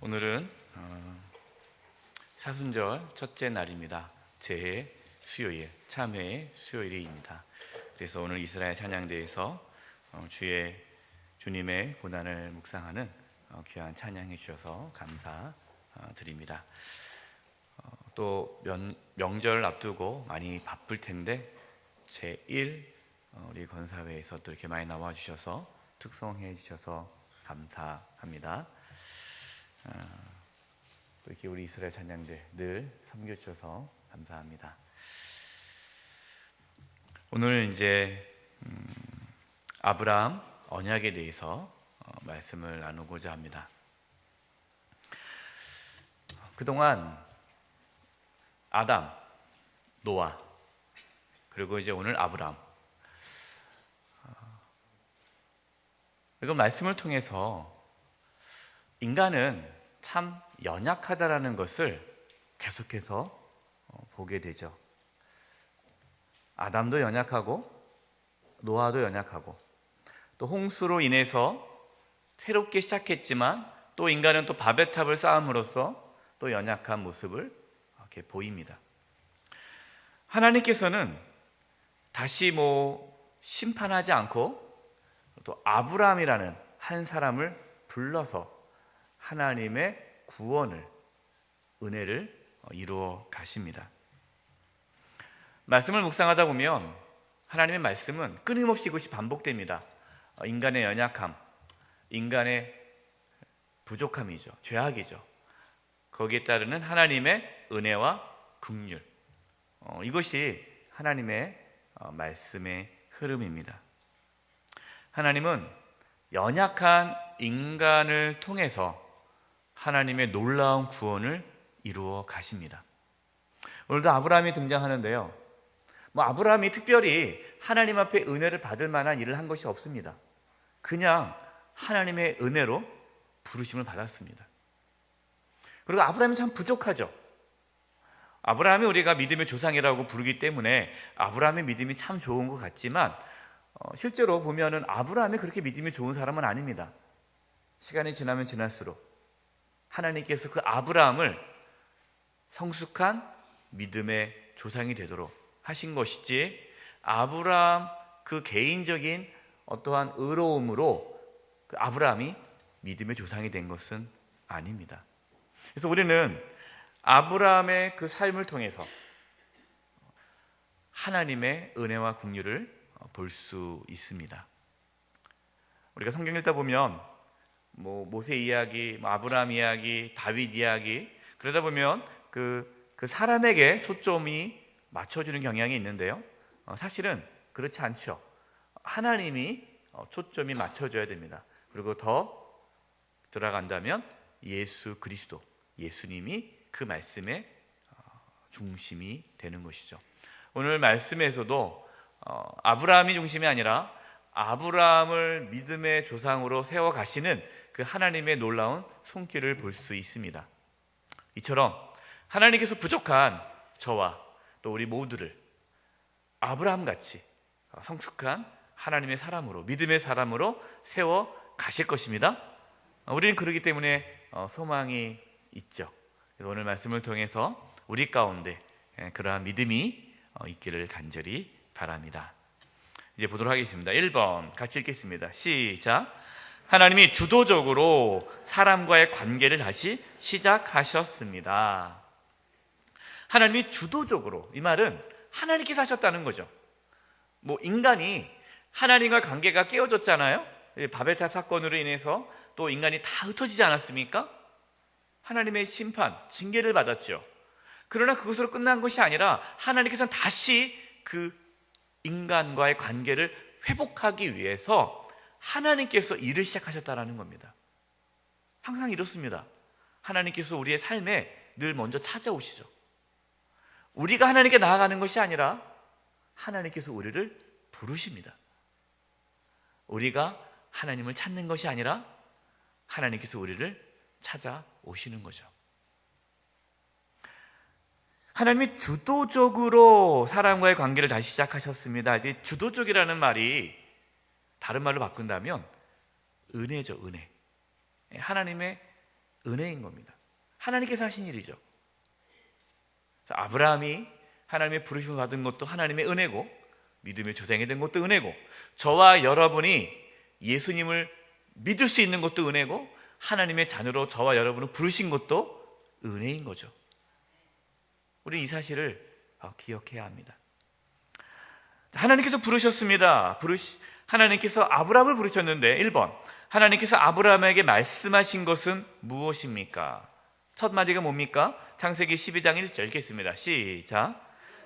오늘은 사순절 첫째 날입니다. 제 수요일, 참회의 수요일입니다. 그래서 오늘 이스라엘 찬양대에서 주님의 고난을 묵상하는 귀한 찬양해 주셔서 감사드립니다. 또 명절 앞두고 많이 바쁠 텐데 제1 우리 권사회에서 또 이렇게 많이 나와 주셔서 특성해 주셔서 감사합니다. 또 이렇게 우리 이스라엘 찬양대 늘 섬겨주셔서 감사합니다. 오늘 이제 아브라함 언약에 대해서 말씀을 나누고자 합니다. 그동안 아담, 노아, 그리고 이제 오늘 아브라함, 이거 말씀을 통해서 인간은 참 연약하다라는 것을 계속해서 보게 되죠. 아담도 연약하고 노아도 연약하고 또 홍수로 인해서 새롭게 시작했지만 또 인간은 또 바벨탑을 쌓음으로써 또 연약한 모습을 이렇게 보입니다. 하나님께서는 다시 심판하지 않고 또 아브라함이라는 한 사람을 불러서 하나님의 구원을, 은혜를 이루어 가십니다. 말씀을 묵상하다 보면 하나님의 말씀은 끊임없이 이것이 반복됩니다. 인간의 연약함, 인간의 부족함이죠. 죄악이죠. 거기에 따르는 하나님의 은혜와 긍휼, 이것이 하나님의 말씀의 흐름입니다. 하나님은 연약한 인간을 통해서 하나님의 놀라운 구원을 이루어 가십니다. 오늘도 아브라함이 등장하는데요, 아브라함이 특별히 하나님 앞에 은혜를 받을 만한 일을 한 것이 없습니다. 그냥 하나님의 은혜로 부르심을 받았습니다. 그리고 아브라함이 참 부족하죠. 아브라함이 우리가 믿음의 조상이라고 부르기 때문에 아브라함의 믿음이 참 좋은 것 같지만 실제로 보면은 아브라함이 그렇게 믿음이 좋은 사람은 아닙니다. 시간이 지나면 지날수록 하나님께서 그 아브라함을 성숙한 믿음의 조상이 되도록 하신 것이지, 아브라함 그 개인적인 어떠한 의로움으로 그 아브라함이 믿음의 조상이 된 것은 아닙니다. 그래서 우리는 아브라함의 그 삶을 통해서 하나님의 은혜와 긍휼을 볼 수 있습니다. 우리가 성경 읽다 보면 모세 이야기, 아브라함 이야기, 다윗 이야기, 그러다 보면 그 사람에게 초점이 맞춰지는 경향이 있는데요, 사실은 그렇지 않죠. 하나님이 초점이 맞춰져야 됩니다. 그리고 더 들어간다면 예수 그리스도, 예수님이 그 말씀의 중심이 되는 것이죠. 오늘 말씀에서도 아브라함이 중심이 아니라 아브라함을 믿음의 조상으로 세워가시는 그 하나님의 놀라운 손길을 볼 수 있습니다. 이처럼 하나님께서 부족한 저와 또 우리 모두를 아브라함같이 성숙한 하나님의 사람으로, 믿음의 사람으로 세워 가실 것입니다. 우리는 그러기 때문에 소망이 있죠. 그래서 오늘 말씀을 통해서 우리 가운데 그러한 믿음이 있기를 간절히 바랍니다. 이제 보도록 하겠습니다. 1번 같이 읽겠습니다. 시작. 하나님이 주도적으로 사람과의 관계를 다시 시작하셨습니다. 하나님이 주도적으로, 이 말은 하나님께서 하셨다는 거죠. 인간이 하나님과 관계가 깨어졌잖아요. 바벨탑 사건으로 인해서 또 인간이 다 흩어지지 않았습니까? 하나님의 심판, 징계를 받았죠. 그러나 그것으로 끝난 것이 아니라 하나님께서는 다시 그 인간과의 관계를 회복하기 위해서 하나님께서 일을 시작하셨다는 겁니다. 항상 이렇습니다. 하나님께서 우리의 삶에 늘 먼저 찾아오시죠. 우리가 하나님께 나아가는 것이 아니라 하나님께서 우리를 부르십니다. 우리가 하나님을 찾는 것이 아니라 하나님께서 우리를 찾아오시는 거죠. 하나님이 주도적으로 사람과의 관계를 다시 시작하셨습니다. 주도적이라는 말이 다른 말로 바꾼다면 은혜죠, 은혜. 하나님의 은혜인 겁니다. 하나님께서 하신 일이죠. 아브라함이 하나님의 부르심을 받은 것도 하나님의 은혜고, 믿음의 조상이 된 것도 은혜고, 저와 여러분이 예수님을 믿을 수 있는 것도 은혜고, 하나님의 자녀로 저와 여러분을 부르신 것도 은혜인 거죠. 우리 이 사실을 기억해야 합니다. 하나님께서 부르셨습니다. 하나님께서 아브라함을 부르셨는데 1번, 하나님께서 아브라함에게 말씀하신 것은 무엇입니까? 첫 마디가 뭡니까? 창세기 12장 1절 읽겠습니다. 시작.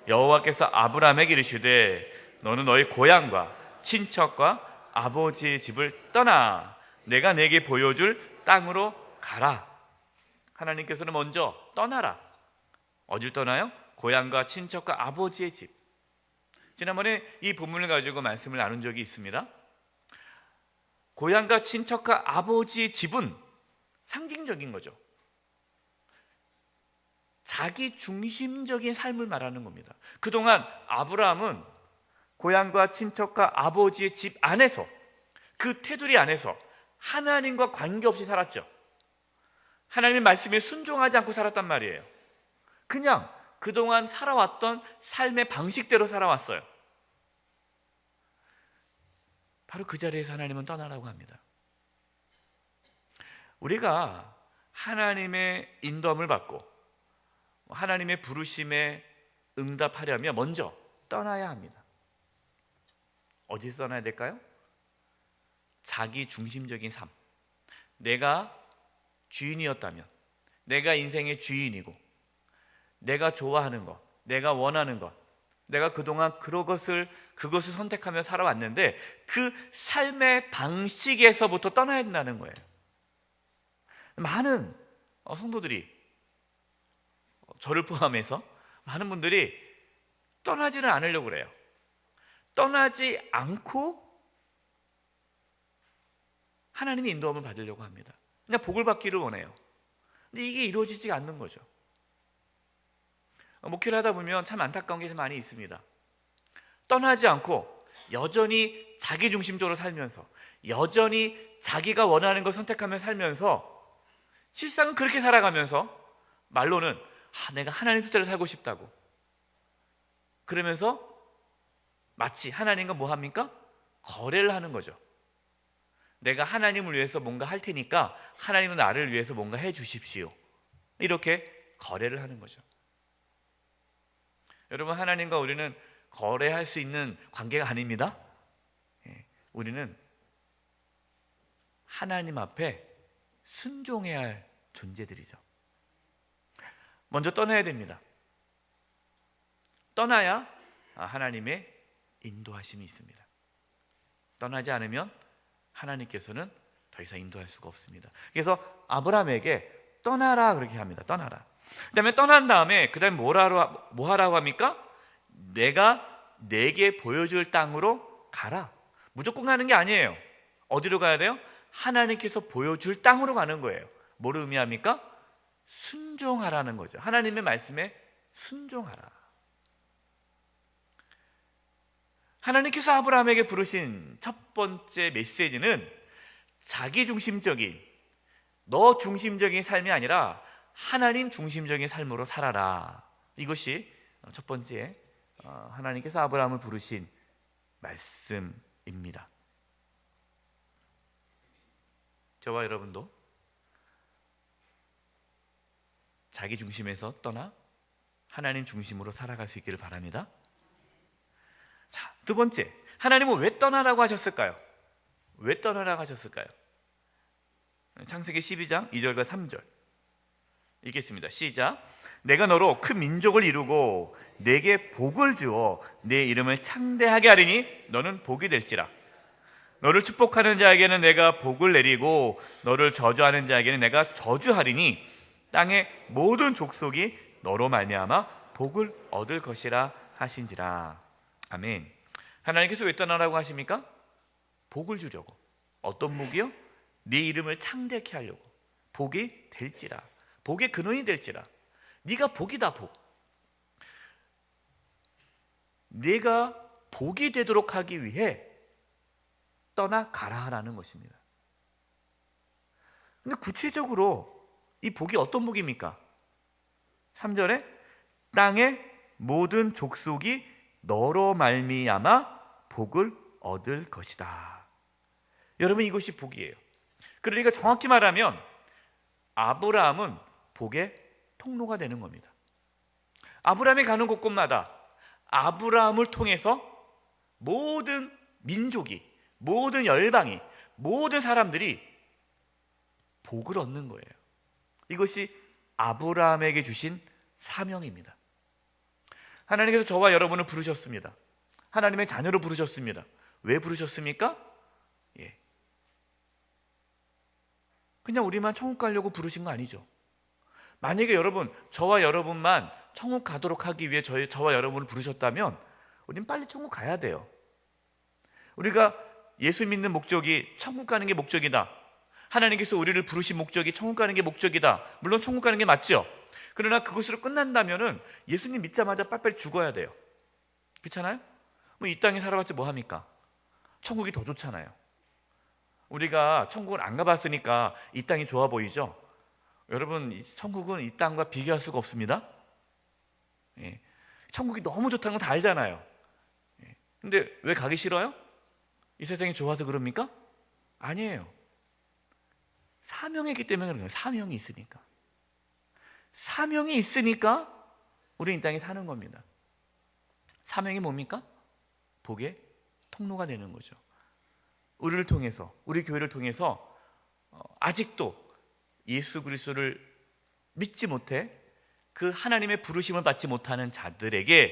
여호와께서 아브라함에게 이르시되 너는 너희 고향과 친척과 아버지의 집을 떠나 내가 내게 보여줄 땅으로 가라. 하나님께서는 먼저 떠나라. 어딜 떠나요? 고향과 친척과 아버지의 집. 지난번에 이 본문을 가지고 말씀을 나눈 적이 있습니다. 고향과 친척과 아버지의 집은 상징적인 거죠. 자기 중심적인 삶을 말하는 겁니다. 그동안 아브라함은 고향과 친척과 아버지의 집 안에서, 그 테두리 안에서 하나님과 관계없이 살았죠. 하나님의 말씀에 순종하지 않고 살았단 말이에요. 그냥 그동안 살아왔던 삶의 방식대로 살아왔어요. 바로 그 자리에서 하나님은 떠나라고 합니다. 우리가 하나님의 인도함을 받고 하나님의 부르심에 응답하려면 먼저 떠나야 합니다. 어디서 떠나야 될까요? 자기 중심적인 삶. 내가 주인이었다면, 내가 인생의 주인이고, 내가 좋아하는 것, 내가 원하는 것, 내가 그동안 그것을 선택하며 살아왔는데 그 삶의 방식에서부터 떠나야 된다는 거예요. 많은 성도들이, 저를 포함해서 많은 분들이 떠나지는 않으려고 그래요. 떠나지 않고 하나님의 인도함을 받으려고 합니다. 그냥 복을 받기를 원해요. 근데 이게 이루어지지 않는 거죠. 목회를 하다 보면 참 안타까운 게 많이 있습니다. 떠나지 않고 여전히 자기중심적으로 살면서, 여전히 자기가 원하는 걸 선택하며 살면서, 실상은 그렇게 살아가면서 말로는 내가 하나님 뜻대로 살고 싶다고, 그러면서 마치 하나님과 뭐 합니까? 거래를 하는 거죠. 내가 하나님을 위해서 뭔가 할 테니까 하나님은 나를 위해서 뭔가 해 주십시오. 이렇게 거래를 하는 거죠. 여러분, 하나님과 우리는 거래할 수 있는 관계가 아닙니다. 우리는 하나님 앞에 순종해야 할 존재들이죠. 먼저 떠나야 됩니다. 떠나야 하나님의 인도하심이 있습니다. 떠나지 않으면 하나님께서는 더 이상 인도할 수가 없습니다. 그래서 아브라함에게 떠나라 그렇게 합니다. 떠나라. 그 다음에 떠난 다음에 그 다음에 뭐 하라고 합니까? 내가 내게 보여줄 땅으로 가라. 무조건 가는 게 아니에요. 어디로 가야 돼요? 하나님께서 보여줄 땅으로 가는 거예요. 뭐를 의미합니까? 순종하라는 거죠. 하나님의 말씀에 순종하라. 하나님께서 아브라함에게 부르신 첫 번째 메시지는 자기중심적인, 너 중심적인 삶이 아니라 하나님 중심적인 삶으로 살아라. 이것이 첫 번째 하나님께서 아브라함을 부르신 말씀입니다. 저와 여러분도 자기 중심에서 떠나 하나님 중심으로 살아갈 수 있기를 바랍니다. 자, 두 번째, 하나님은 왜 떠나라고 하셨을까요? 왜 떠나라고 하셨을까요? 창세기 12장 2절과 3절 읽겠습니다. 시작. 내가 너로 큰 민족을 이루고 내게 복을 주어 내 이름을 창대하게 하리니 너는 복이 될지라. 너를 축복하는 자에게는 내가 복을 내리고 너를 저주하는 자에게는 내가 저주하리니 땅의 모든 족속이 너로 말미암아 복을 얻을 것이라 하신지라. 아멘. 하나님께서 왜 떠나라고 하십니까? 복을 주려고. 어떤 복이요? 네 이름을 창대케 하려고. 복이 될지라. 복의 근원이 될지라. 네가 복이다. 복. 네가 복이 되도록 하기 위해 떠나가라라는 것입니다. 근데 구체적으로 이 복이 어떤 복입니까? 3절에 땅의 모든 족속이 너로 말미암아 복을 얻을 것이다. 여러분, 이것이 복이에요. 그러니까 정확히 말하면 아브라함은 복의 통로가 되는 겁니다. 아브라함이 가는 곳곳마다 아브라함을 통해서 모든 민족이, 모든 열방이, 모든 사람들이 복을 얻는 거예요. 이것이 아브라함에게 주신 사명입니다. 하나님께서 저와 여러분을 부르셨습니다. 하나님의 자녀로 부르셨습니다. 왜 부르셨습니까? 그냥 우리만 천국 가려고 부르신 거 아니죠. 만약에 여러분, 저와 여러분만 천국 가도록 하기 위해 저와 여러분을 부르셨다면 우리는 빨리 천국 가야 돼요. 우리가 예수 믿는 목적이 천국 가는 게 목적이다. 하나님께서 우리를 부르신 목적이 천국 가는 게 목적이다. 물론 천국 가는 게 맞죠. 그러나 그것으로 끝난다면은 예수님 믿자마자 빨리빨리 죽어야 돼요. 그렇잖아요? 뭐 이 땅에 살아봤자 뭐 합니까? 천국이 더 좋잖아요. 우리가 천국을 안 가봤으니까 이 땅이 좋아 보이죠? 여러분, 천국은 이 땅과 비교할 수가 없습니다. 천국이 너무 좋다는 건 다 알잖아요. 근데 왜 가기 싫어요? 이 세상이 좋아서 그럽니까? 아니에요. 사명이 있기 때문에 그런 거예요. 사명이 있으니까. 사명이 있으니까 우리 이 땅에 사는 겁니다. 사명이 뭡니까? 복의 통로가 되는 거죠. 우리를 통해서, 우리 교회를 통해서 아직도 예수 그리스도를 믿지 못해 그 하나님의 부르심을 받지 못하는 자들에게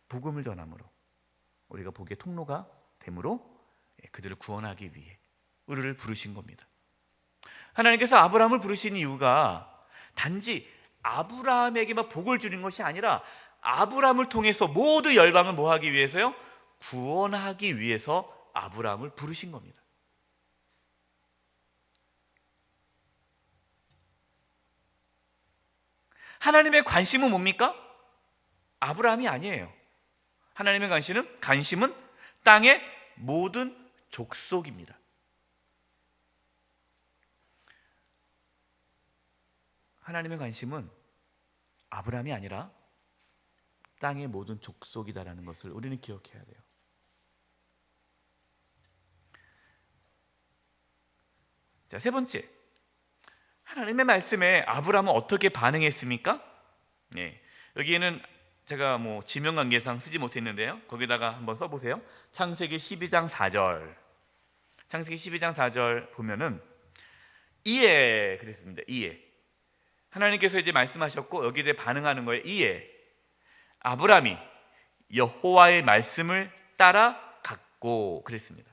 복음을 전함으로 우리가 복의 통로가 되므로 그들을 구원하기 위해 우리를 부르신 겁니다. 하나님께서 아브라함을 부르신 이유가 단지 아브라함에게만 복을 주는 것이 아니라 아브라함을 통해서 모두 열방을 뭐하기 위해서요? 구원하기 위해서 아브라함을 부르신 겁니다. 하나님의 관심은 뭡니까? 아브라함이 아니에요. 하나님의 관심은 땅의 모든 족속입니다. 하나님의 관심은 아브라함이 아니라 땅의 모든 족속이다라는 것을 우리는 기억해야 돼요. 자, 세 번째, 하나님의 말씀에 아브라함은 어떻게 반응했습니까? 여기에는 제가 지명관계상 쓰지 못했는데요. 거기다가 한번 써보세요. 창세기 12장 4절. 창세기 12장 4절 보면은 이에 그랬습니다. 이에 하나님께서 이제 말씀하셨고 여기에 대해 반응하는 거예요. 이에 아브라함이 여호와의 말씀을 따라갔고 그랬습니다.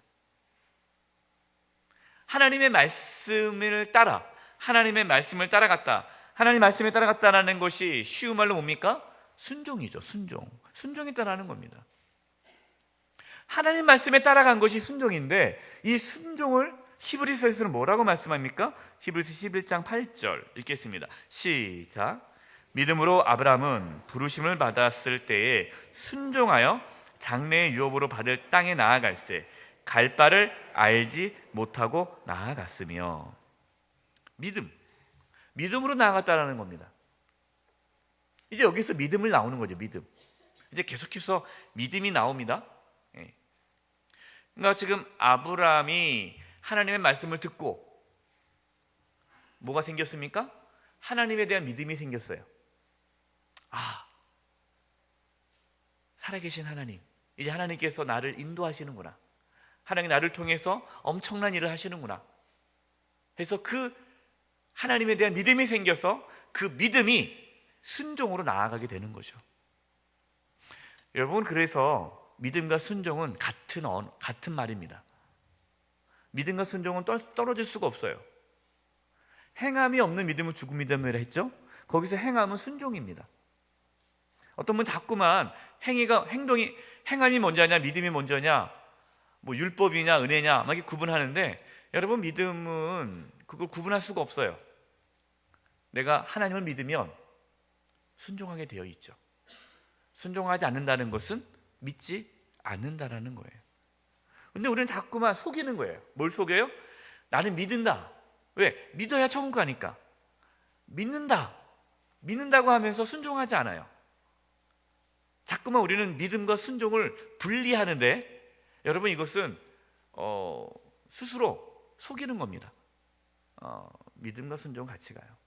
하나님의 말씀을 따라갔다. 하나님 말씀에 따라갔다라는 것이 쉬운 말로 뭡니까? 순종이죠. 순종했다라는 겁니다. 하나님 말씀에 따라간 것이 순종인데 이 순종을 히브리서에서는 뭐라고 말씀합니까? 히브리서 11장 8절 읽겠습니다. 시작. 믿음으로 아브라함은 부르심을 받았을 때에 순종하여 장래의 유업으로 받을 땅에 나아갈새 갈 바를 알지 못하고 나아갔으며. 믿음으로 나아갔다라는 겁니다. 이제 여기서 믿음을 나오는 거죠. 믿음. 이제 계속해서 믿음이 나옵니다. 그러니까 지금 아브라함이 하나님의 말씀을 듣고 뭐가 생겼습니까? 하나님에 대한 믿음이 생겼어요. 살아계신 하나님, 이제 하나님께서 나를 인도하시는구나. 하나님 나를 통해서 엄청난 일을 하시는구나. 그래서 그 하나님에 대한 믿음이 생겨서 그 믿음이 순종으로 나아가게 되는 거죠. 여러분, 그래서 믿음과 순종은 같은 말입니다. 믿음과 순종은 떨어질 수가 없어요. 행함이 없는 믿음은 죽은 믿음이라 했죠. 거기서 행함은 순종입니다. 어떤 분은 자꾸만 행함이 먼저냐 믿음이 먼저냐 율법이냐 은혜냐 막 이렇게 구분하는데, 여러분, 믿음은 그걸 구분할 수가 없어요. 내가 하나님을 믿으면 순종하게 되어 있죠. 순종하지 않는다는 것은 믿지 않는다라는 거예요. 근데 우리는 자꾸만 속이는 거예요. 뭘 속여요? 나는 믿는다. 왜? 믿어야 천국 가니까. 믿는다고 하면서 순종하지 않아요. 자꾸만 우리는 믿음과 순종을 분리하는데, 여러분 이것은 스스로 속이는 겁니다. 믿음과 순종 같이 가요.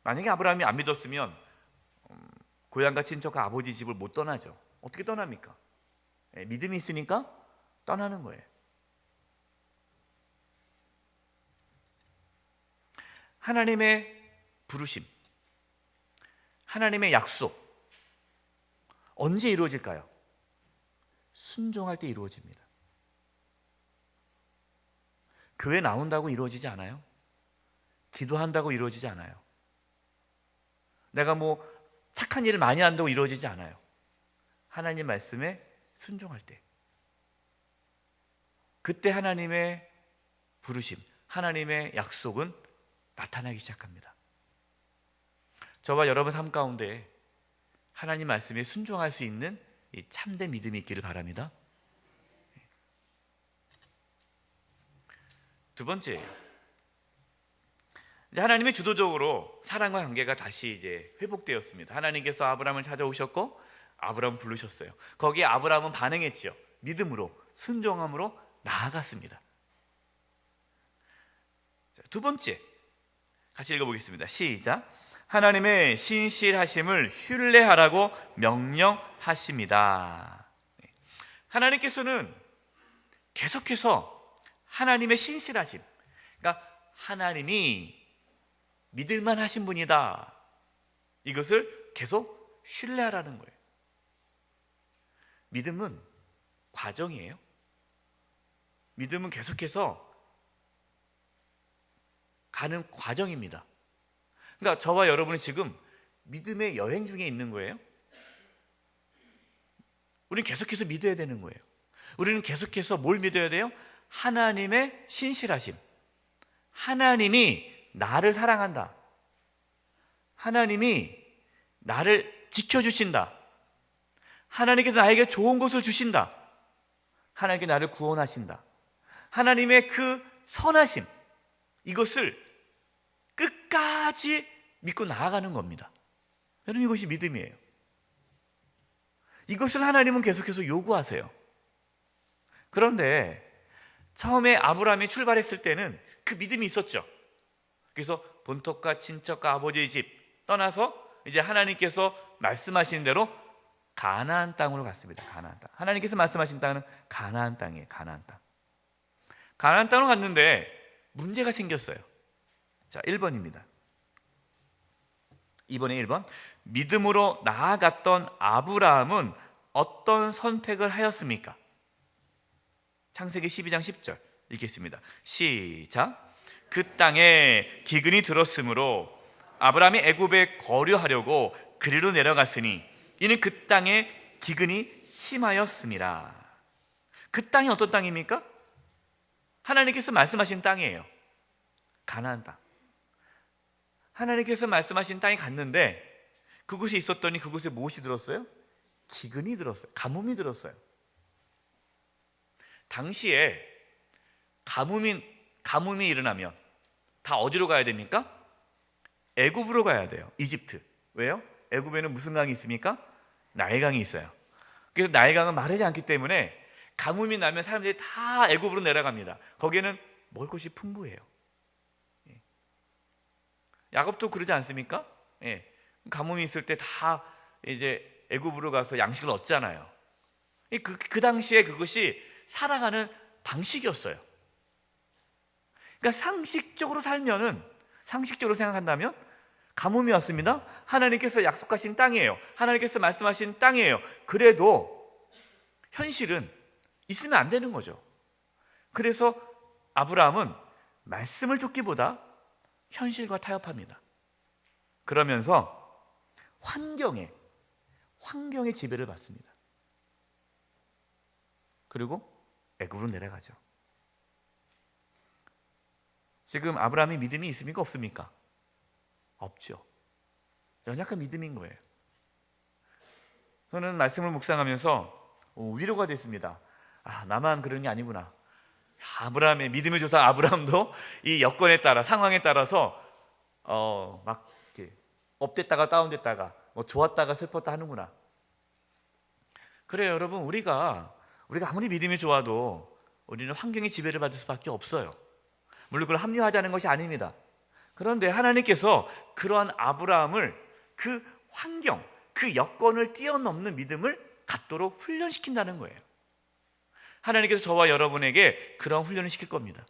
만약에 아브라함이 안 믿었으면 고향과 친척과 아버지 집을 못 떠나죠. 어떻게 떠납니까? 믿음이 있으니까 떠나는 거예요. 하나님의 부르심, 하나님의 약속, 언제 이루어질까요? 순종할 때 이루어집니다. 교회 나온다고 이루어지지 않아요. 기도한다고 이루어지지 않아요. 내가 착한 일을 많이 한다고 이루어지지 않아요. 하나님 말씀에 순종할 때, 그때 하나님의 부르심, 하나님의 약속은 나타나기 시작합니다. 저와 여러분 삶 가운데 하나님 말씀에 순종할 수 있는 이 참된 믿음이 있기를 바랍니다. 두 번째, 하나님의 주도적으로 사랑과 관계가 다시 이제 회복되었습니다. 하나님께서 아브라함을 찾아오셨고 아브라함 부르셨어요. 거기에 아브라함은 반응했죠. 믿음으로, 순종함으로 나아갔습니다. 두 번째, 같이 읽어보겠습니다. 시작. 하나님의 신실하심을 신뢰하라고 명령하십니다. 하나님께서는 계속해서 하나님의 신실하심, 그러니까 하나님이 믿을만 하신 분이다, 이것을 계속 신뢰하라는 거예요. 믿음은 과정이에요. 믿음은 계속해서 가는 과정입니다. 그러니까 저와 여러분은 지금 믿음의 여행 중에 있는 거예요. 우리는 계속해서 믿어야 되는 거예요. 우리는 계속해서 뭘 믿어야 돼요? 하나님의 신실하심. 하나님이 나를 사랑한다. 하나님이 나를 지켜주신다. 하나님께서 나에게 좋은 것을 주신다. 하나님께 나를 구원하신다. 하나님의 그 선하심, 이것을 끝까지 믿고 나아가는 겁니다. 여러분, 이것이 믿음이에요. 이것을 하나님은 계속해서 요구하세요. 그런데 처음에 아브라함이 출발했을 때는 그 믿음이 있었죠. 그래서 본토과 친척과 아버지의 집 떠나서 이제 하나님께서 말씀하신 대로 가나안 땅으로 갔습니다. 가나안 땅. 하나님께서 말씀하신 땅은 가나안 땅이에요. 가나안 땅. 가나안 땅으로 갔는데 문제가 생겼어요. 자, 1번입니다. 이번에 1번. 믿음으로 나아갔던 아브라함은 어떤 선택을 하였습니까? 창세기 12장 10절 읽겠습니다. 시작. 그 땅에 기근이 들었으므로 아브라함이 애굽에 거류하려고 그리로 내려갔으니 이는 그 땅에 기근이 심하였습니다. 그 땅이 어떤 땅입니까? 하나님께서 말씀하신 땅이에요. 가나안 땅. 하나님께서 말씀하신 땅에 갔는데 그곳에 있었더니 그곳에 무엇이 들었어요? 기근이 들었어요. 가뭄이 들었어요. 당시에 가뭄이 일어나면 다 어디로 가야 됩니까? 애굽으로 가야 돼요. 이집트. 왜요? 애굽에는 무슨 강이 있습니까? 나일강이 있어요. 그래서 나일강은 마르지 않기 때문에 가뭄이 나면 사람들이 다 애굽으로 내려갑니다. 거기에는 먹을 것이 풍부해요. 야곱도 그러지 않습니까? 가뭄이 있을 때 다 이제 애굽으로 가서 양식을 얻잖아요. 그 당시에 그것이 살아가는 방식이었어요. 그러니까 상식적으로 생각한다면 가뭄이 왔습니다. 하나님께서 약속하신 땅이에요. 하나님께서 말씀하신 땅이에요. 그래도 현실은 있으면 안 되는 거죠. 그래서 아브라함은 말씀을 쫓기보다 현실과 타협합니다. 그러면서 환경의 지배를 받습니다. 그리고 애굽으로 내려가죠. 지금 아브라함이 믿음이 있습니까? 없습니까? 없죠. 연약한 믿음인 거예요. 저는 말씀을 묵상하면서 위로가 됐습니다. 나만 그런 게 아니구나. 아브라함의 믿음의 조상 아브라함도 이 여건에 따라, 상황에 따라서 막 이렇게 업됐다가 다운됐다가 뭐 좋았다가 슬펐다 하는구나. 그래요, 여러분. 우리가 아무리 믿음이 좋아도 우리는 환경의 지배를 받을 수밖에 없어요. 물론 그걸 합리화하자는 것이 아닙니다. 그런데 하나님께서 그러한 아브라함을 그 환경, 그 여건을 뛰어넘는 믿음을 갖도록 훈련시킨다는 거예요. 하나님께서 저와 여러분에게 그런 훈련을 시킬 겁니다.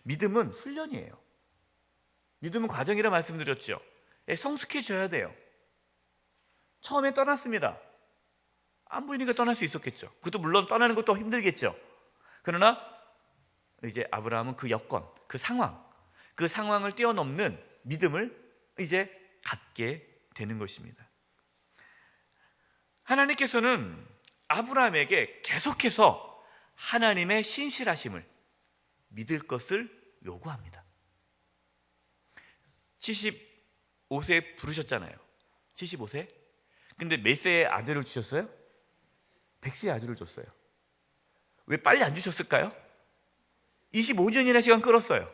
믿음은 훈련이에요. 믿음은 과정이라 말씀드렸죠. 성숙해져야 돼요. 처음에 떠났습니다. 안 보이니까 떠날 수 있었겠죠. 그것도 물론 떠나는 것도 힘들겠죠. 그러나 이제 아브라함은 그 여건, 그 상황을 뛰어넘는 믿음을 이제 갖게 되는 것입니다. 하나님께서는 아브라함에게 계속해서 하나님의 신실하심을 믿을 것을 요구합니다. 75세 부르셨잖아요. 75세? 근데 몇 세의 아들을 주셨어요? 100세의 아들을 줬어요. 왜 빨리 안 주셨을까요? 25년이나 시간 끌었어요.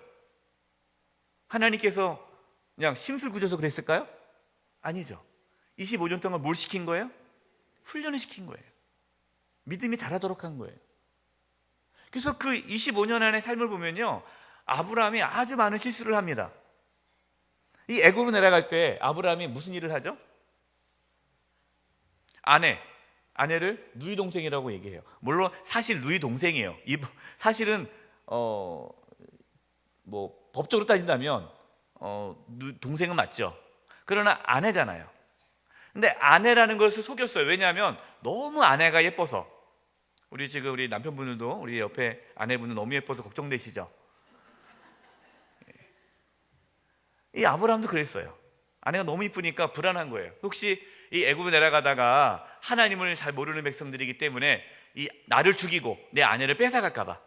하나님께서 그냥 심술구져서 그랬을까요? 아니죠. 25년 동안 뭘 시킨 거예요? 훈련을 시킨 거예요. 믿음이 자라도록 한 거예요. 그래서 그 25년 안의 삶을 보면요, 아브라함이 아주 많은 실수를 합니다. 이 애굽으로 내려갈 때 아브라함이 무슨 일을 하죠? 아내를 누이 동생이라고 얘기해요. 물론 사실 누이 동생이에요. 사실은 뭐 법적으로 따진다면 동생은 맞죠. 그러나 아내잖아요. 근데 아내라는 것을 속였어요. 왜냐하면 너무 아내가 예뻐서. 우리 남편분들도 우리 옆에 아내분은 너무 예뻐서 걱정되시죠? 이 아브라함도 그랬어요. 아내가 너무 이쁘니까 불안한 거예요. 혹시 이 애굽에 내려가다가 하나님을 잘 모르는 백성들이기 때문에 이 나를 죽이고 내 아내를 뺏어갈까 봐.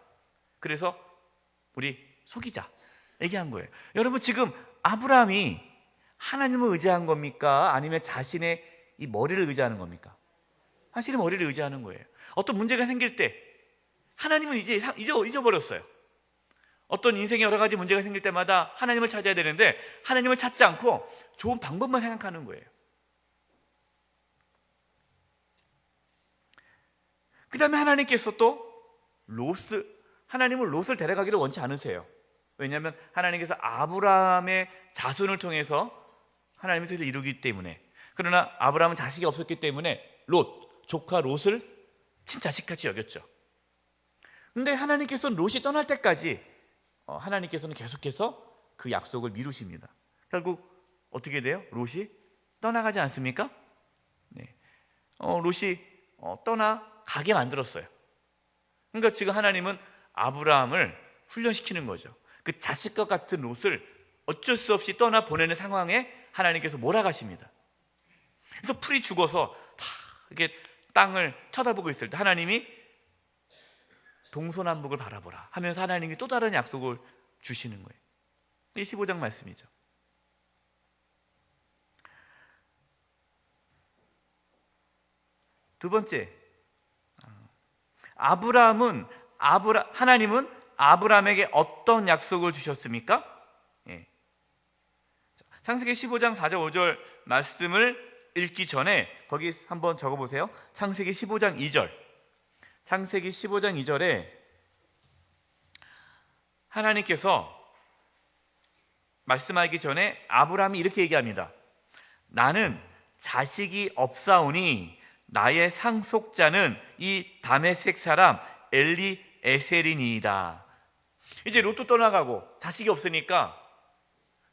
그래서 우리 속이자 얘기한 거예요. 여러분, 지금 아브라함이 하나님을 의지한 겁니까? 아니면 자신의 이 머리를 의지하는 겁니까? 자신의 머리를 의지하는 거예요. 어떤 문제가 생길 때 하나님은 이제 잊어버렸어요. 어떤 인생에 여러 가지 문제가 생길 때마다 하나님을 찾아야 되는데 하나님을 찾지 않고 좋은 방법만 생각하는 거예요. 그 다음에 하나님께서 또 하나님은 롯을 데려가기를 원치 않으세요. 왜냐하면 하나님께서 아브라함의 자손을 통해서 하나님의 뜻을 이루기 때문에. 그러나 아브라함은 자식이 없었기 때문에 조카 롯을 친자식같이 여겼죠. 근데 하나님께서는 롯이 떠날 때까지 하나님께서는 계속해서 그 약속을 미루십니다. 결국 어떻게 돼요? 롯이 떠나가지 않습니까? 네. 롯이 떠나가게 만들었어요. 그러니까 지금 하나님은 아브라함을 훈련시키는 거죠. 그 자식과 같은 롯을 어쩔 수 없이 떠나보내는 상황에 하나님께서 몰아가십니다. 그래서 풀이 죽어서 다 이렇게 땅을 쳐다보고 있을 때 하나님이 동서남북을 바라보라 하면서 하나님이 또 다른 약속을 주시는 거예요. 15장 말씀이죠. 두 번째, 하나님은 아브라함에게 어떤 약속을 주셨습니까? 창세기 15장 4절 5절 말씀을 읽기 전에 거기 한번 적어보세요. 창세기 15장 2절. 창세기 15장 2절에 하나님께서 말씀하기 전에 아브라함이 이렇게 얘기합니다. 나는 자식이 없사오니 나의 상속자는 이 다메섹 사람 엘리에셀이니이다. 이제 롯도 떠나가고 자식이 없으니까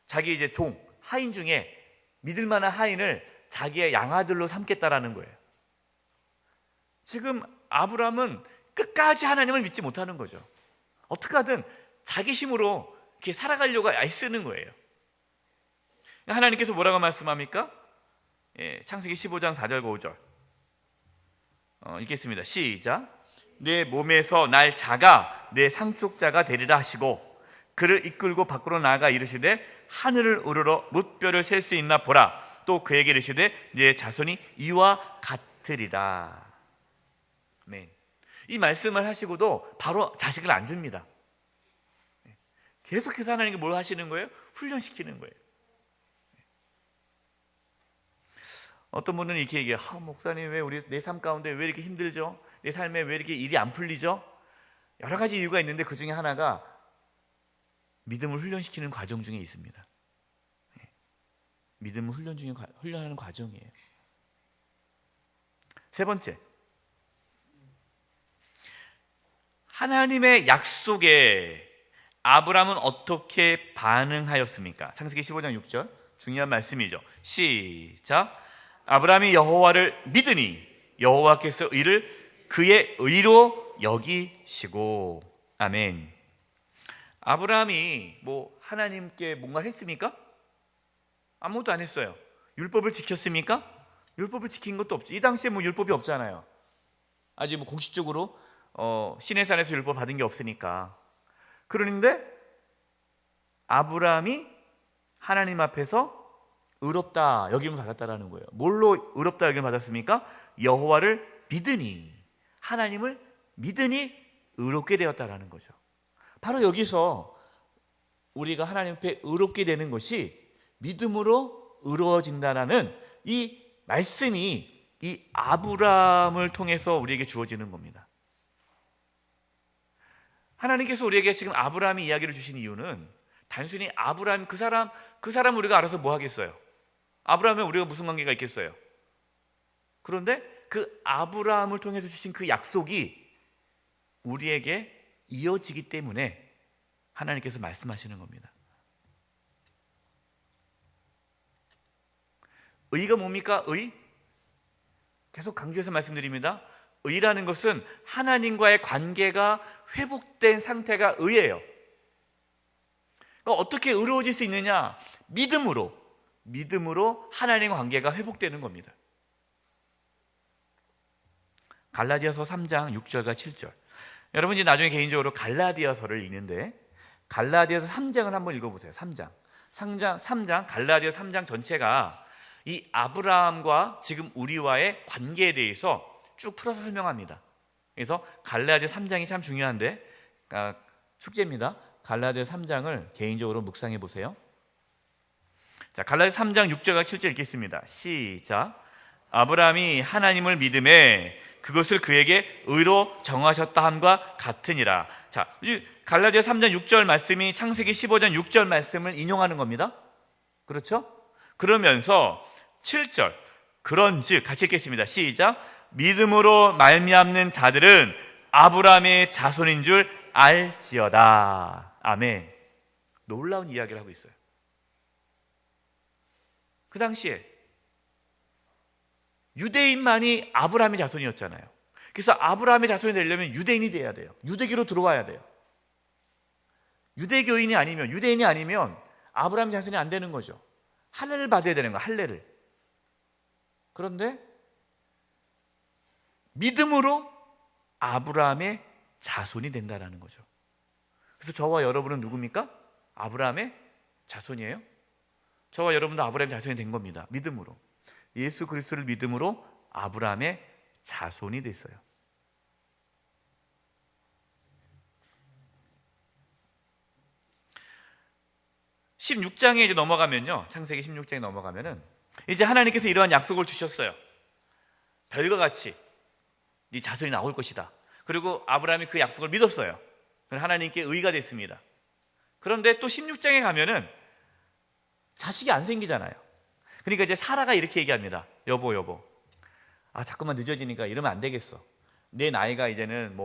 자기 이제 하인 중에 믿을 만한 하인을 자기의 양아들로 삼겠다라는 거예요. 지금 아브라함은 끝까지 하나님을 믿지 못하는 거죠. 어떻게 하든 자기 힘으로 이렇게 살아가려고 애쓰는 거예요. 하나님께서 뭐라고 말씀합니까? 창세기 15장 4절과 5절 읽겠습니다. 시작. 내 몸에서 날 자가 내 상속자가 되리라 하시고 그를 이끌고 밖으로 나아가 이르시되 하늘을 우러러 뭇별을 셀 수 있나 보라. 또 그에게 이르시되 내 자손이 이와 같으리라. 아멘. 이 말씀을 하시고도 바로 자식을 안 줍니다. 계속해서 하나님께 뭘 하시는 거예요? 훈련시키는 거예요. 어떤 분은 이렇게 얘기해요. 목사님, 왜 우리 내 삶 가운데 왜 이렇게 힘들죠? 내 삶에 왜 이렇게 일이 안 풀리죠? 여러 가지 이유가 있는데 그 중에 하나가 믿음을 훈련시키는 과정 중에 있습니다. 믿음을 훈련하는 과정이에요. 세 번째, 하나님의 약속에 아브라함은 어떻게 반응하였습니까? 창세기 15장 6절, 중요한 말씀이죠. 시작. 아브라함이 여호와를 믿으니 여호와께서 이를 그의 의로 여기시고. 아멘. 아브라함이 하나님께 뭔가를 했습니까? 아무것도 안 했어요. 율법을 지켰습니까? 율법을 지킨 것도 없죠. 이 당시에 율법이 없잖아요. 아직 공식적으로 시내산에서 율법 받은 게 없으니까. 그런데 아브라함이 하나님 앞에서 의롭다 여김을 받았다라는 거예요. 뭘로 의롭다 여김을 받았습니까? 여호와를 믿으니, 하나님을 믿으니 의롭게 되었다라는 거죠. 바로 여기서 우리가 하나님 앞에 의롭게 되는 것이 믿음으로 의로워진다라는 이 말씀이 이 아브라함을 통해서 우리에게 주어지는 겁니다. 하나님께서 우리에게 지금 아브라함의 이야기를 주신 이유는 단순히 아브라함 그 사람 우리가 알아서 뭐 하겠어요? 아브라함에 우리가 무슨 관계가 있겠어요? 그런데 그 아브라함을 통해서 주신 그 약속이 우리에게 이어지기 때문에 하나님께서 말씀하시는 겁니다. 의가 뭡니까? 의? 계속 강조해서 말씀드립니다. 의라는 것은 하나님과의 관계가 회복된 상태가 의예요. 그러니까 어떻게 의로워질 수 있느냐? 믿음으로 하나님과 관계가 회복되는 겁니다. 갈라디아서 3장 6절과 7절. 여러분 이제 나중에 개인적으로 갈라디아서를 읽는데 갈라디아서 3장을 한번 읽어보세요. 3장 갈라디아서 3장 전체가 이 아브라함과 지금 우리와의 관계에 대해서 쭉 풀어서 설명합니다. 그래서 갈라디아서 3장이 참 중요한데 숙제입니다. 갈라디아서 3장을 개인적으로 묵상해 보세요. 자, 갈라디아서 3장 6절과 7절 읽겠습니다. 시작. 아브라함이 하나님을 믿음에 그것을 그에게 의로 정하셨다 함과 같으니라. 자, 갈라디아서 3장 6절 말씀이 창세기 15장 6절 말씀을 인용하는 겁니다. 그렇죠? 그러면서 7절 그런즉 같이 읽겠습니다. 시작. 믿음으로 말미암는 자들은 아브라함의 자손인 줄 알지어다. 아멘. 놀라운 이야기를 하고 있어요. 그 당시에 유대인만이 아브라함의 자손이었잖아요. 그래서 아브라함의 자손이 되려면 유대인이 돼야 돼요. 유대교로 들어와야 돼요. 유대인이 아니면 아브라함의 자손이 안 되는 거죠. 할례를 받아야 되는 거예요. 할례를. 그런데 믿음으로 아브라함의 자손이 된다라는 거죠. 그래서 저와 여러분은 누굽니까? 아브라함의 자손이에요. 저와 여러분도 아브라함의 자손이 된 겁니다. 믿음으로. 예수 그리스도를 믿음으로 아브라함의 자손이 됐어요. (16장에) 넘어가면요, 창세기 16장에 넘어가면은 이제 하나님께서 이러한 약속을 주셨어요. 별과 같이 네 자손이 나올 것이다. 그리고 아브라함이 그 약속을 믿었어요. 하나님께 의가 됐습니다. 그런데 또 16장에 가면은 자식이 안 생기잖아요. 그러니까 이제 사라가 이렇게 얘기합니다. 여보, 자꾸만 늦어지니까 이러면 안 되겠어. 내 나이가 이제는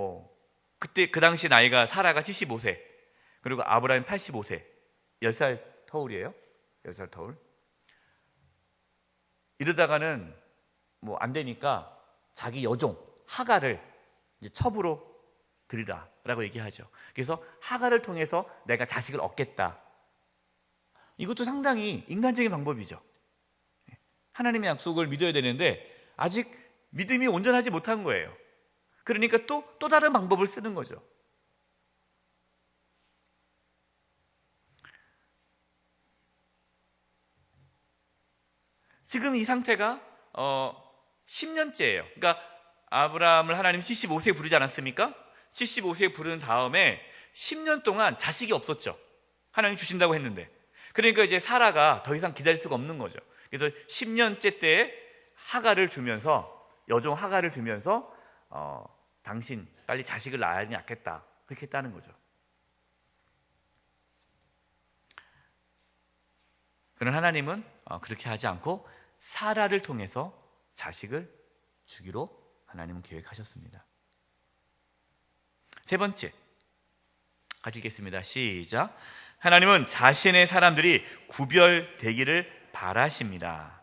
그때 그 당시 나이가 사라가 75세, 그리고 아브라함이 85세, 10살 터울이에요. 10살 터울. 이러다가는 안 되니까 자기 여종 하갈을 이제 첩으로 드리라라고 얘기하죠. 그래서 하갈을 통해서 내가 자식을 얻겠다. 이것도 상당히 인간적인 방법이죠. 하나님의 약속을 믿어야 되는데 아직 믿음이 온전하지 못한 거예요. 그러니까 또 다른 방법을 쓰는 거죠. 지금 이 상태가 10년째예요. 그러니까 아브라함을 하나님 75세에 부르지 않았습니까? 75세에 부른 다음에 10년 동안 자식이 없었죠. 하나님 주신다고 했는데. 그러니까 이제 사라가 더 이상 기다릴 수가 없는 거죠. 그래서 10년째 때에 하가를 주면서, 여종 하가를 주면서 당신 빨리 자식을 낳아야 낳겠다, 그렇게 했다는 거죠. 그러나 하나님은 그렇게 하지 않고 사라를 통해서 자식을 주기로 하나님은 계획하셨습니다. 세 번째, 같이 읽겠습니다. 시작. 하나님은 자신의 사람들이 구별되기를 바라십니다.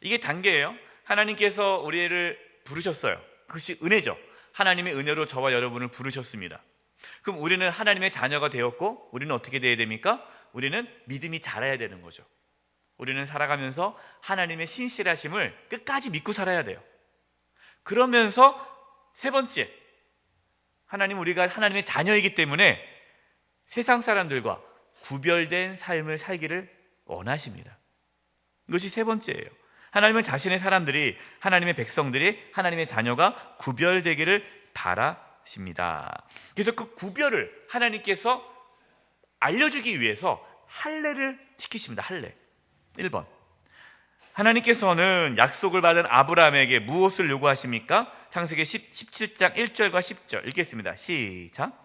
이게 단계예요. 하나님께서 우리를 부르셨어요. 그것이 은혜죠. 하나님의 은혜로 저와 여러분을 부르셨습니다. 그럼 우리는 하나님의 자녀가 되었고, 우리는 어떻게 돼야 됩니까? 우리는 믿음이 자라야 되는 거죠. 우리는 살아가면서 하나님의 신실하심을 끝까지 믿고 살아야 돼요. 그러면서 세 번째, 우리가 하나님의 자녀이기 때문에 세상 사람들과 구별된 삶을 살기를 원하십니다. 이것이 세 번째예요. 하나님은 자신의 사람들이, 하나님의 백성들이, 하나님의 자녀가 구별되기를 바라십니다. 그래서 그 구별을 하나님께서 알려주기 위해서 할례를 시키십니다. 할례. 1번, 하나님께서는 약속을 받은 아브라함에게 무엇을 요구하십니까? 창세기 17장 1절과 10절 읽겠습니다. 시작.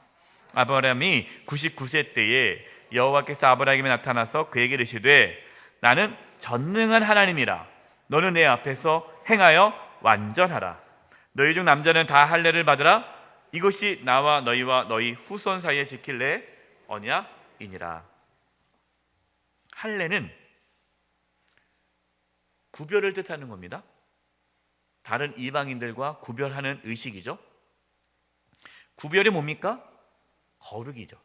아브라함이 99세 때에 여호와께서 아브라함에게 나타나서 그에게 이르시되 나는 전능한 하나님이라. 너는 내 앞에서 행하여 완전하라. 너희 중 남자는 다 할례를 받으라. 이것이 나와 너희와 너희 후손 사이에 지킬 내 언약이니라. 할례는 구별을 뜻하는 겁니다. 다른 이방인들과 구별하는 의식이죠. 구별이 뭡니까? 거룩이죠.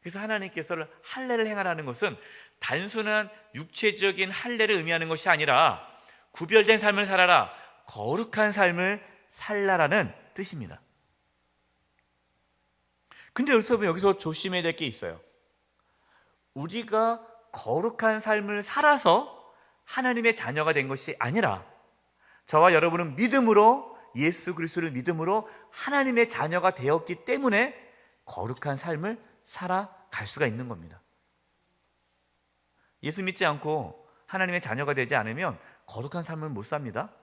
그래서 하나님께서 할례를 행하라는 것은 단순한 육체적인 할례를 의미하는 것이 아니라 구별된 삶을 살아라, 거룩한 삶을 살라라는 뜻입니다. 근데 여기서 조심해야 될 게 있어요. 우리가 거룩한 삶을 살아서 하나님의 자녀가 된 것이 아니라 저와 여러분은 믿음으로, 예수 그리스도를 믿음으로 하나님의 자녀가 되었기 때문에 거룩한 삶을 살아갈 수가 있는 겁니다. 예수 믿지 않고 하나님의 자녀가 되지 않으면 거룩한 삶을 못 삽니다.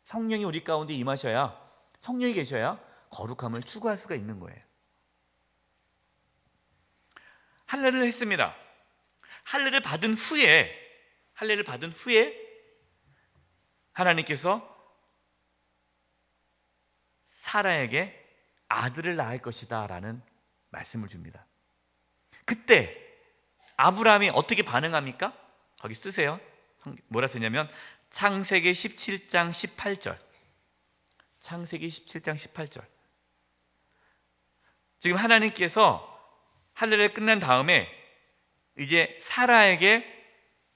성령이 우리 가운데 임하셔야, 성령이 계셔야 거룩함을 추구할 수가 있는 거예요. 할례를 했습니다. 할례를 받은 후에 하나님께서 사라에게 아들을 낳을 것이다 라는 말씀을 줍니다. 그때 아브라함이 어떻게 반응합니까? 거기 쓰세요. 뭐라 쓰냐면 창세기 17장 18절. 창세기 17장 18절. 지금 하나님께서 할례를 끝난 다음에 이제 사라에게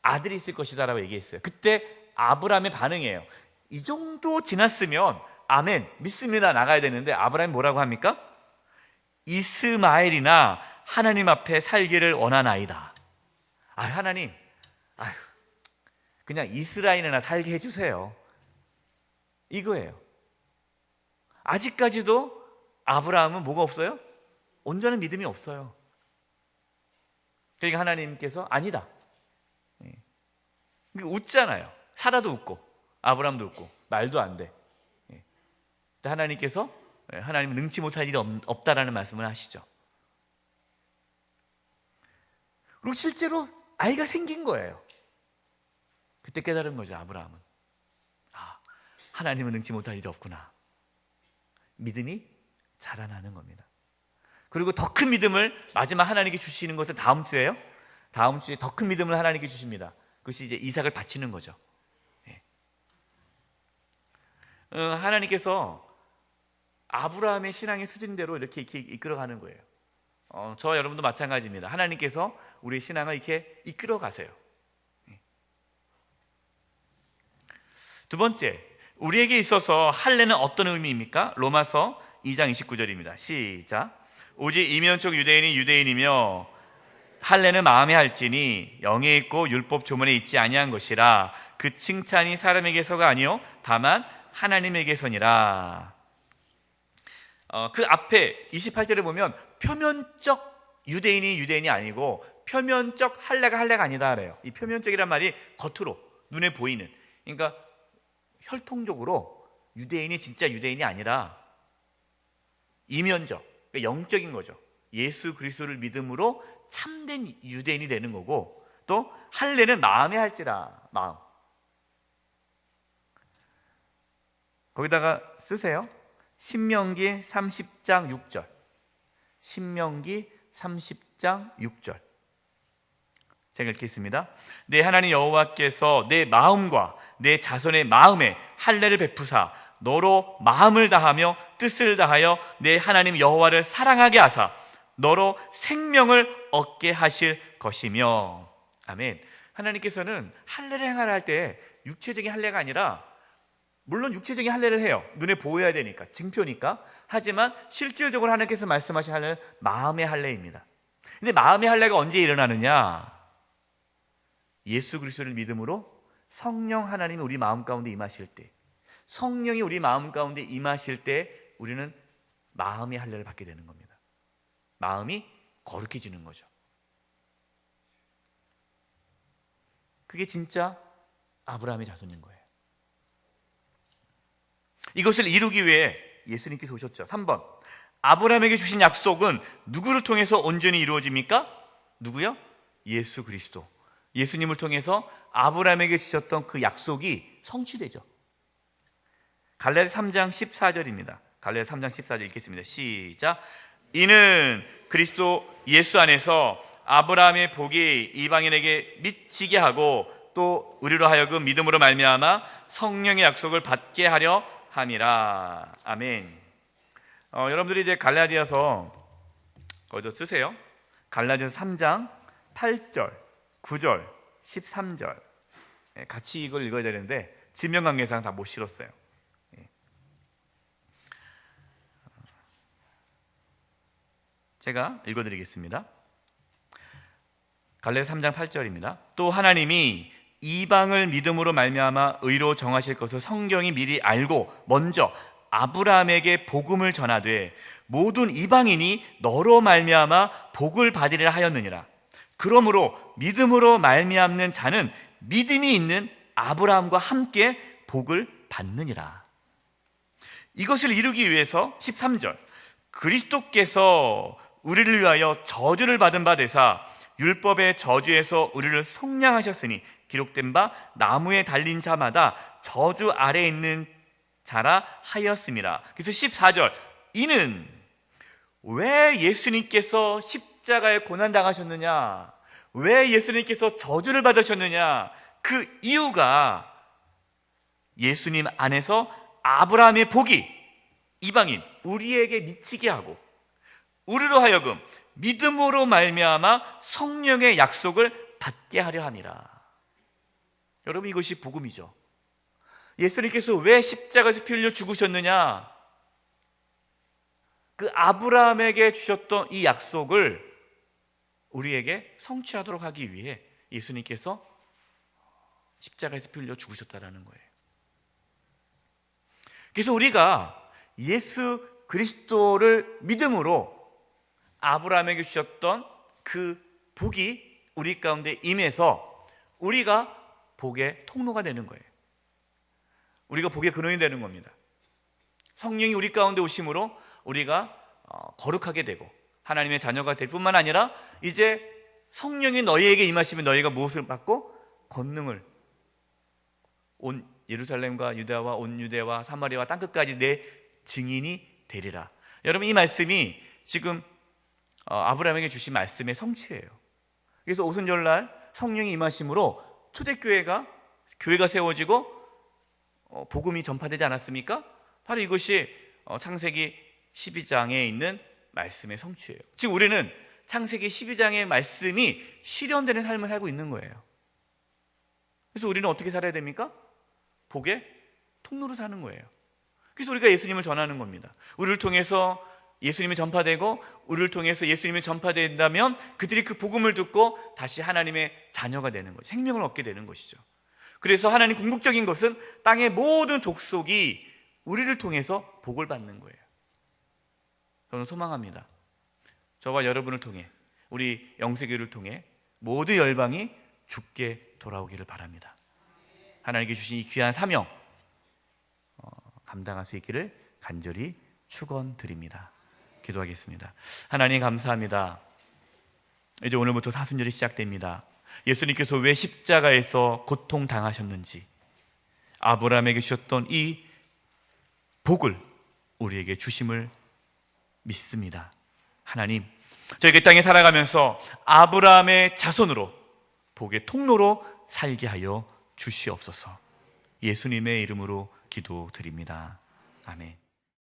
아들이 있을 것이다 라고 얘기했어요. 그때 아브라함의 반응이에요. 이 정도 지났으면 아멘, 믿습니다, 나가야 되는데 아브라함이 뭐라고 합니까? 이스마엘이나 하나님 앞에 살기를 원하나이다. 하나님, 그냥 이스라엘이나 살게 해주세요. 이거예요. 아직까지도 아브라함은 뭐가 없어요? 온전한 믿음이 없어요. 그러니까 하나님께서 아니다. 웃잖아요. 사라도 웃고 아브라함도 웃고 말도 안 돼. 하나님께서 하나님은 능치 못할 일이 없다라는 말씀을 하시죠. 그리고 실제로 아이가 생긴 거예요. 그때 깨달은 거죠. 아브라함은 하나님은 능치 못할 일이 없구나. 믿음이 자라나는 겁니다. 그리고 더 큰 믿음을 마지막 하나님께 주시는 것은 다음 주에요. 다음 주에 더 큰 믿음을 하나님께 주십니다. 그것이 이제 이삭을 바치는 거죠. 하나님께서 아브라함의 신앙의 수준대로 이렇게 이끌어가는 거예요. 저와 여러분도 마찬가지입니다. 하나님께서 우리의 신앙을 이렇게 이끌어 가세요. 두 번째, 우리에게 있어서 할례는 어떤 의미입니까? 로마서 2장 29절입니다. 시작. 오직 이면적 유대인이 유대인이며 할례는 마음에 할지니 영에 있고 율법 조문에 있지 아니한 것이라. 그 칭찬이 사람에게서가 아니요 다만 하나님에게서니라. 그 앞에 28절에 보면 표면적 유대인이 아니고 표면적 할례가 아니다 그래요. 이 표면적이란 말이 겉으로 눈에 보이는, 그러니까 혈통적으로 유대인이 진짜 유대인이 아니라 이면적, 그러니까 영적인 거죠. 예수 그리스도를 믿음으로 참된 유대인이 되는 거고, 또 할례는 마음에 할지라. 마음. 거기다가 쓰세요. 신명기 30장 6절. 신명기 30장 6절. 제가 읽겠습니다. 내 하나님 여호와께서 내 마음과 내 자손의 마음에 할례를 베푸사 너로 마음을 다하며 뜻을 다하여 내 하나님 여호와를 사랑하게 하사 너로 생명을 얻게 하실 것이며. 아멘. 하나님께서는 할례를 행하라 할 때 육체적인 할례가 아니라, 물론 육체적인 할례를 해요. 눈에 보여야 되니까, 증표니까. 하지만 실질적으로 하나님께서 말씀하신 할례는 마음의 할례입니다. 근데 마음의 할례가 언제 일어나느냐? 예수 그리스도를 믿음으로 성령 하나님이 우리 마음 가운데 임하실 때, 성령이 우리 마음 가운데 임하실 때 우리는 마음의 할례를 받게 되는 겁니다. 마음이 거룩해지는 거죠. 그게 진짜 아브라함의 자손인 거예요. 이것을 이루기 위해 예수님께서 오셨죠. 3번, 아브라함에게 주신 약속은 누구를 통해서 온전히 이루어집니까? 누구요? 예수 그리스도. 예수님을 통해서 아브라함에게 주셨던 그 약속이 성취되죠. 갈라디아 3장 14절입니다. 갈라디아 3장 14절 읽겠습니다. 시작. 이는 그리스도 예수 안에서 아브라함의 복이 이방인에게 미치게 하고 또 우리로 하여금 믿음으로 말미암아 성령의 약속을 받게 하려 함이라. 아멘. 여러분들이 이제 갈라디아서 거기서 쓰세요. 갈라디아서 3장 8절, 9절, 13절 같이 이걸 읽어야 되는데 지명관계상 다 못 실었어요. 제가 읽어드리겠습니다. 갈라디아서 3장 8절입니다. 또 하나님이 이방을 믿음으로 말미암아 의로 정하실 것을 성경이 미리 알고 먼저 아브라함에게 복음을 전하되 모든 이방인이 너로 말미암아 복을 받으리라 하였느니라. 그러므로 믿음으로 말미암는 자는 믿음이 있는 아브라함과 함께 복을 받느니라. 이것을 이루기 위해서 13절, 그리스도께서 우리를 위하여 저주를 받은 바 되사 율법의 저주에서 우리를 속량하셨으니 기록된 바 나무에 달린 자마다 저주 아래에 있는 자라 하였습니다. 그래서 14절, 이는 왜 예수님께서 십자가에 고난당하셨느냐, 왜 예수님께서 저주를 받으셨느냐, 그 이유가 예수님 안에서 아브라함의 복이 이방인 우리에게 미치게 하고 우리로 하여금 믿음으로 말미암아 성령의 약속을 받게 하려 함이라. 여러분, 이것이 복음이죠. 예수님께서 왜 십자가에서 피 흘려 죽으셨느냐? 그 아브라함에게 주셨던 이 약속을 우리에게 성취하도록 하기 위해 예수님께서 십자가에서 피 흘려 죽으셨다라는 거예요. 그래서 우리가 예수 그리스도를 믿음으로 아브라함에게 주셨던 그 복이 우리 가운데 임해서 우리가 복의 통로가 되는 거예요. 우리가 복의 근원이 되는 겁니다. 성령이 우리 가운데 오심으로 우리가 거룩하게 되고 하나님의 자녀가 될 뿐만 아니라 이제 성령이 너희에게 임하시면 너희가 무엇을 받고? 권능을, 온 예루살렘과 유대와 온 유대와 사마리아와 땅끝까지 내 증인이 되리라. 여러분, 이 말씀이 지금 아브라함에게 주신 말씀의 성취예요. 그래서 오순절날 성령이 임하심으로 초대교회가 세워지고 복음이 전파되지 않았습니까? 바로 이것이 창세기 12장에 있는 말씀의 성취예요. 지금 우리는 창세기 12장의 말씀이 실현되는 삶을 살고 있는 거예요. 그래서 우리는 어떻게 살아야 됩니까? 복의 통로로 사는 거예요. 그래서 우리가 예수님을 전하는 겁니다. 우리를 통해서 예수님이 전파되고 우리를 통해서 예수님이 전파된다면 그들이 그 복음을 듣고 다시 하나님의 자녀가 되는 거죠. 생명을 얻게 되는 것이죠. 그래서 하나님 궁극적인 것은 땅의 모든 족속이 우리를 통해서 복을 받는 거예요. 저는 소망합니다. 저와 여러분을 통해, 우리 영세교를 통해 모든 열방이 주께 돌아오기를 바랍니다. 하나님께 주신 이 귀한 사명 감당할 수 있기를 간절히 축원드립니다. 기도하겠습니다. 하나님 감사합니다. 이제 오늘부터 사순절이 시작됩니다. 예수님께서 왜 십자가에서 고통당하셨는지, 아브라함에게 주셨던 이 복을 우리에게 주심을 믿습니다. 하나님, 저희가 이 땅에 살아가면서 아브라함의 자손으로 복의 통로로 살게 하여 주시옵소서. 예수님의 이름으로 기도드립니다. 아멘.